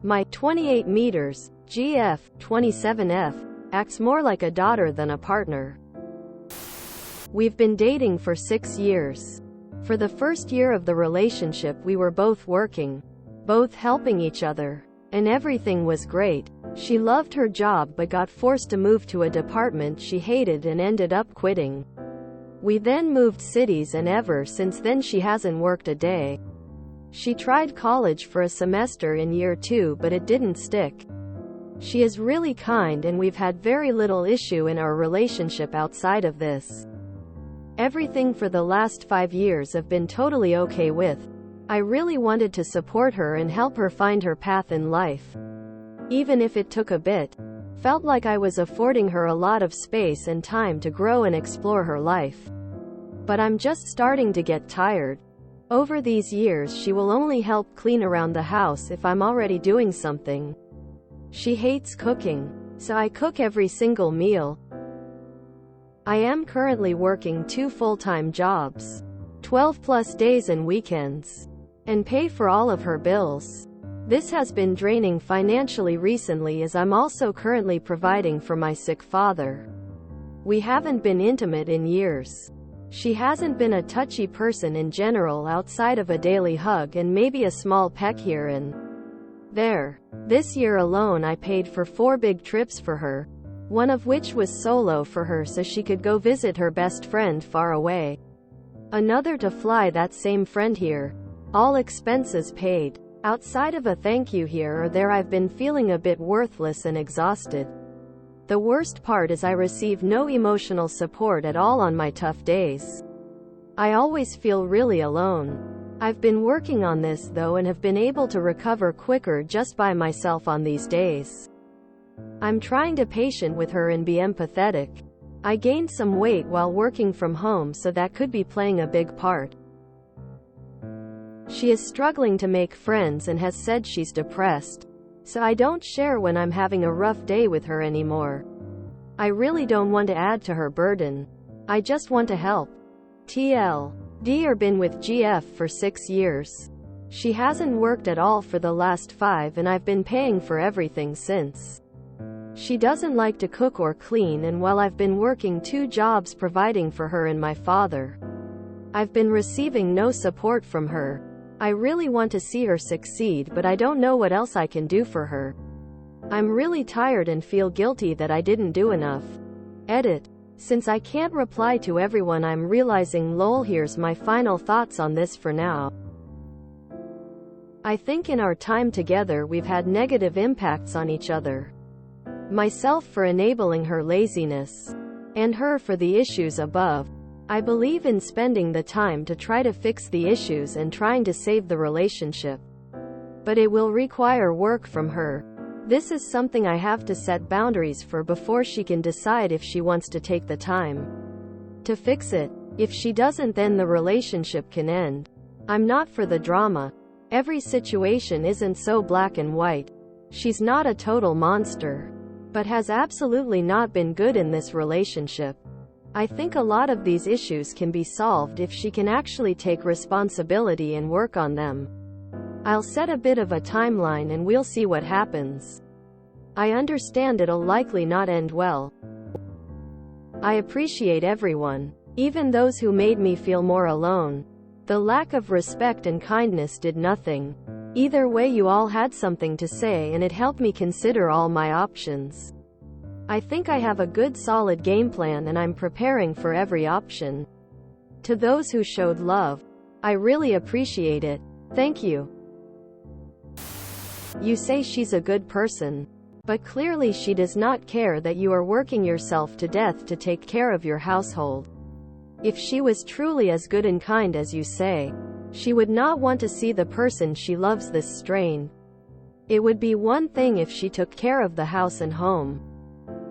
My 28 meters, GF, 27F, acts more like a daughter than a partner. We've been dating for 6 years. For the first year of the relationship we were both working, both helping each other, and everything was great. She loved her job but got forced to move to a department she hated and ended up quitting. We then moved cities and ever since then she hasn't worked a day. She tried college for a semester in year 2 but it didn't stick. She is really kind and we've had very little issue in our relationship outside of this. Everything for the last 5 years I've been totally okay with. I really wanted to support her and help her find her path in life. Even if it took a bit. Felt like I was affording her a lot of space and time to grow and explore her life. But I'm just starting to get tired. Over these years she will only help clean around the house if I'm already doing something. She hates cooking, so I cook every single meal. I am currently working 2 full-time jobs, 12 plus days and weekends, and pay for all of her bills. This has been draining financially recently as I'm also currently providing for my sick father. We haven't been intimate in years. She hasn't been a touchy person in general outside of a daily hug and maybe a small peck here and there. This year alone I paid for 4 big trips for her, one of which was solo for her so she could go visit her best friend far away. Another to fly that same friend here. All expenses paid. Outside of a thank you here or there I've been feeling a bit worthless and exhausted. The worst part is I receive no emotional support at all on my tough days. I always feel really alone. I've been working on this though and have been able to recover quicker just by myself on these days. I'm trying to be patient with her and be empathetic. I gained some weight while working from home so that could be playing a big part. She is struggling to make friends and has said she's depressed. So I don't share when I'm having a rough day with her anymore. I really don't want to add to her burden. I just want to help. TLDR been with GF for 6 years. She hasn't worked at all for the last 5 and I've been paying for everything since. She doesn't like to cook or clean and while I've been working 2 jobs providing for her and my father, I've been receiving no support from her. I really want to see her succeed but I don't know what else I can do for her. I'm really tired and feel guilty that I didn't do enough. Edit. Since I can't reply to everyone I'm realizing lol here's my final thoughts on this for now. I think in our time together we've had negative impacts on each other. Myself for enabling her laziness, and her for the issues above. I believe in spending the time to try to fix the issues and trying to save the relationship. But it will require work from her. This is something I have to set boundaries for before she can decide if she wants to take the time to fix it. If she doesn't then the relationship can end. I'm not for the drama. Every situation isn't so black and white. She's not a total monster, but has absolutely not been good in this relationship. I think a lot of these issues can be solved if she can actually take responsibility and work on them. I'll set a bit of a timeline and we'll see what happens. I understand it'll likely not end well. I appreciate everyone, even those who made me feel more alone. The lack of respect and kindness did nothing. Either way you all had something to say and it helped me consider all my options. I think I have a good solid game plan and I'm preparing for every option. To those who showed love, I really appreciate it. Thank you. You say she's a good person, but clearly she does not care that you are working yourself to death to take care of your household. If she was truly as good and kind as you say, she would not want to see the person she loves this strained. It would be one thing if she took care of the house and home.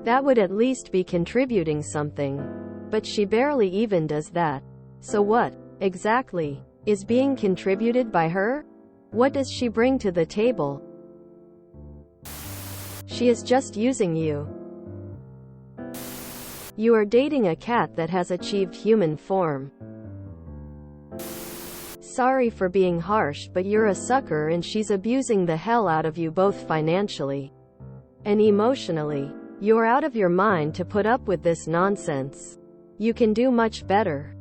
That would at least be contributing something. But she barely even does that. So what, exactly, is being contributed by her? What does she bring to the table? She is just using you. You are dating a cat that has achieved human form. Sorry for being harsh, but you're a sucker and she's abusing the hell out of you both financially and emotionally. You're out of your mind to put up with this nonsense. You can do much better.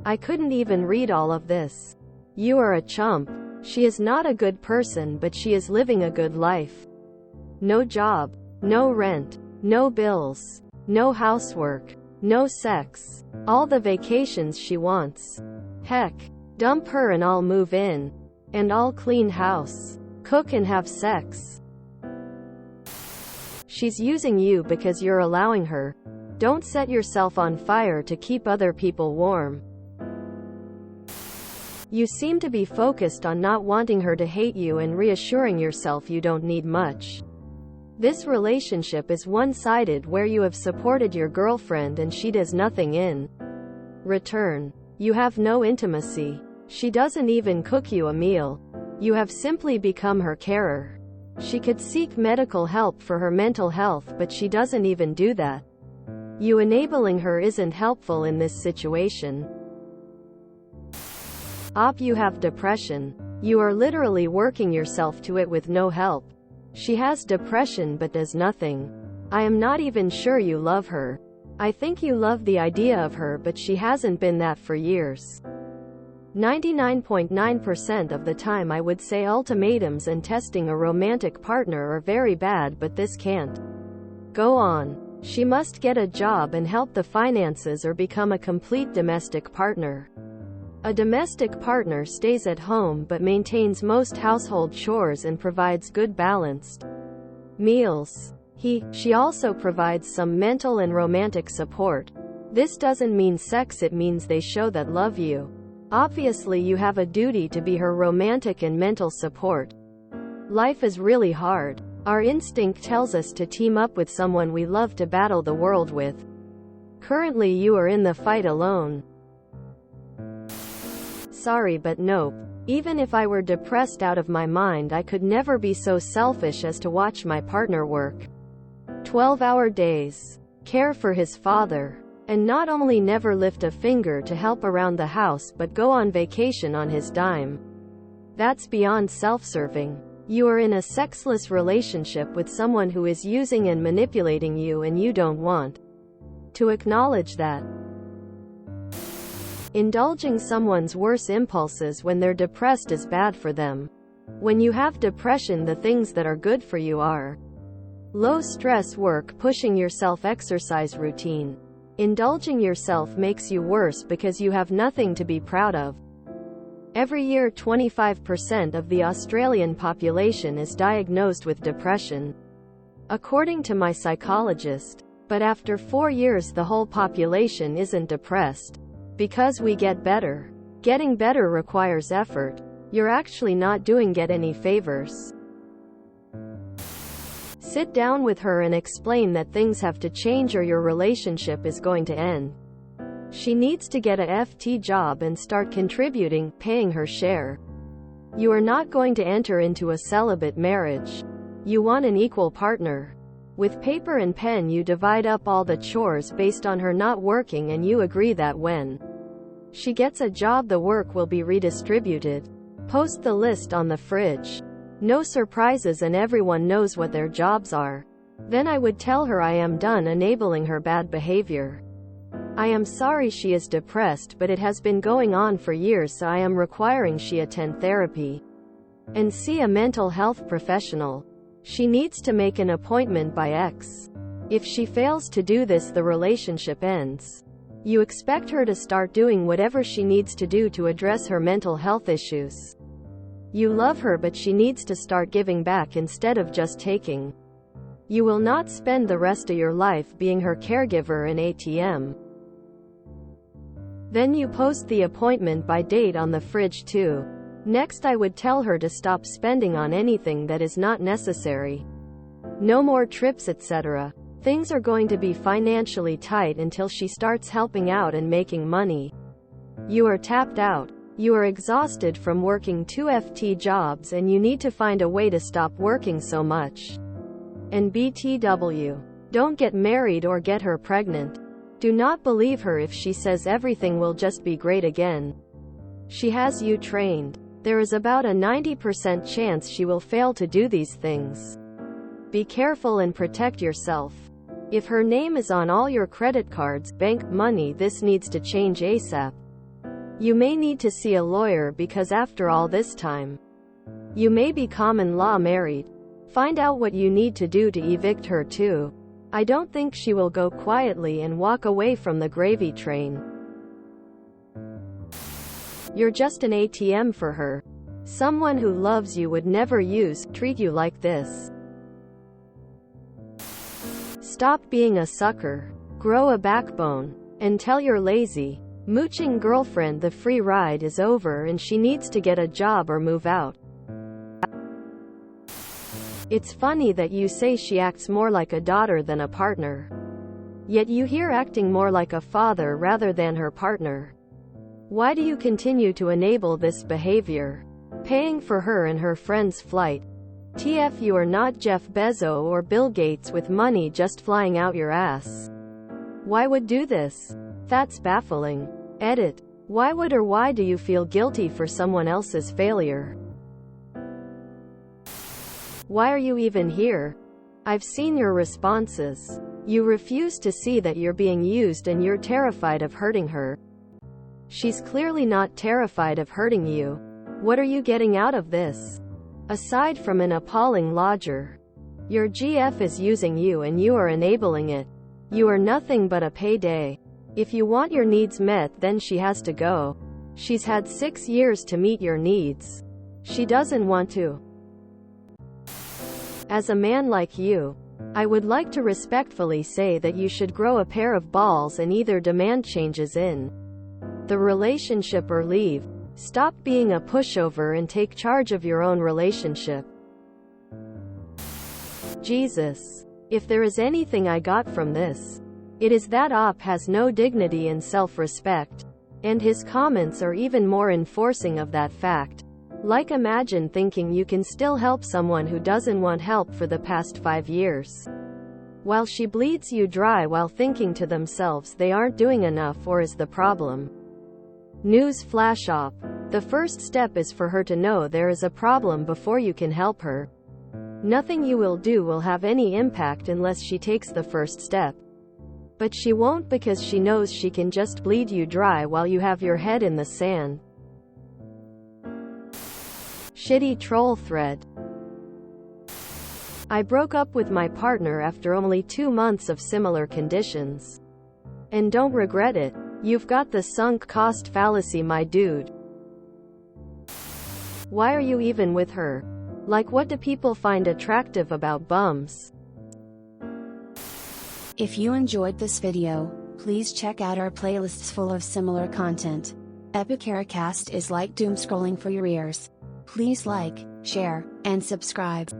I couldn't even read all of this. You are a chump. She is not a good person, but she is living a good life. No job, no rent, no bills, no housework, no sex, all the vacations she wants. Heck, dump her and I'll move in. And I'll clean house, cook and have sex. She's using you because you're allowing her. Don't set yourself on fire to keep other people warm. You seem to be focused on not wanting her to hate you and reassuring yourself you don't need much. This relationship is one-sided, where you have supported your girlfriend and she does nothing in return. You have no intimacy. She doesn't even cook you a meal. You have simply become her carer. She could seek medical help for her mental health, but she doesn't even do that. You enabling her isn't helpful in this situation. You have depression. You are literally working yourself to it with no help. She has depression but does nothing. I am not even sure you love her. I think you love the idea of her, but she hasn't been that for years. 99.9% of the time I would say ultimatums and testing a romantic partner are very bad, but this can't go on. She must get a job and help the finances or become a complete domestic partner. A domestic partner stays at home but maintains most household chores and provides good balanced meals. She also provides some mental and romantic support. This doesn't mean sex, it means they show that love you. Obviously you have a duty to be her romantic and mental support. Life is really hard. Our instinct tells us to team up with someone we love to battle the world with. Currently you are in the fight alone. Sorry, but nope. Even if I were depressed out of my mind, I could never be so selfish as to watch my partner work 12-hour days, care for his father, and not only never lift a finger to help around the house but go on vacation on his dime. That's beyond self-serving. You are in a sexless relationship with someone who is using and manipulating you, and you don't want to acknowledge that. Indulging someone's worst impulses when they're depressed is bad for them. When you have depression, the things that are good for you are low stress work, pushing yourself, exercise routine. Indulging yourself makes you worse because you have nothing to be proud of. Every year 25% of the Australian population is diagnosed with depression, according to my psychologist. But after 4 years the whole population isn't depressed. Because we get better. Getting better requires effort. You're actually not doing Get any favors. Sit down with her and explain that things have to change or your relationship is going to end. She needs to get a FT job and start contributing, paying her share. You are not going to enter into a celibate marriage. You want an equal partner. With paper and pen you divide up all the chores based on her not working, and you agree that when she gets a job the work will be redistributed. Post the list on the fridge. No surprises and everyone knows what their jobs are. Then I would tell her I am done enabling her bad behavior. I am sorry she is depressed, but it has been going on for years, so I am requiring she attend therapy and see a mental health professional. She needs to make an appointment by X. If she fails to do this, the relationship ends. You expect her to start doing whatever she needs to do to address her mental health issues. You love her, but she needs to start giving back instead of just taking. You will not spend the rest of your life being her caregiver and ATM. Then you post the appointment by date on the fridge too. Next I would tell her to stop spending on anything that is not necessary. No more trips, etc. Things are going to be financially tight until she starts helping out and making money. You are tapped out. You are exhausted from working 2 FT jobs and you need to find a way to stop working so much. And BTW. Don't get married or get her pregnant. Do not believe her if she says everything will just be great again. She has you trained. There is about a 90% chance she will fail to do these things. Be careful and protect yourself. If her name is on all your credit cards, bank money, this needs to change ASAP. You may need to see a lawyer because after all this time, you may be common law married. Find out what you need to do to evict her too. I don't think she will go quietly and walk away from the gravy train. You're just an ATM for her. Someone who loves you would never treat you like this. Stop being a sucker. Grow a backbone. And tell your lazy, mooching girlfriend the free ride is over and she needs to get a job or move out. It's funny that you say she acts more like a daughter than a partner. Yet you hear acting more like a father rather than her partner. Why do you continue to enable this behavior? Paying for her and her friend's flight. TF, you are not Jeff Bezos or Bill Gates with money just flying out your ass. Why would do this? That's baffling. Edit. Why would or why do you feel guilty for someone else's failure? Why are you even here? I've seen your responses. You refuse to see that you're being used and you're terrified of hurting her. She's clearly not terrified of hurting you. What are you getting out of this? Aside from an appalling lodger. Your GF is using you and you are enabling it. You are nothing but a payday. If you want your needs met, then she has to go. She's had 6 years to meet your needs. She doesn't want to. As a man like you, I would like to respectfully say that you should grow a pair of balls and either demand changes in the relationship or leave. Stop being a pushover and take charge of your own relationship. Jesus. If there is anything I got from this, it is that Op has no dignity and self-respect. And his comments are even more enforcing of that fact. Like, imagine thinking you can still help someone who doesn't want help for the past 5 years. While she bleeds you dry while thinking to themselves they aren't doing enough or is the problem. News flash Op. The first step is for her to know there is a problem before you can help her. Nothing you will do will have any impact unless she takes the first step. But she won't because she knows she can just bleed you dry while you have your head in the sand. Shitty troll thread. I broke up with my partner after only 2 months of similar conditions. And don't regret it. You've got the sunk cost fallacy, my dude. Why are you even with her? Like, what do people find attractive about bums? If you enjoyed this video, please check out our playlists full of similar content. Epicaricast is like doom scrolling for your ears. Please like, share, and subscribe.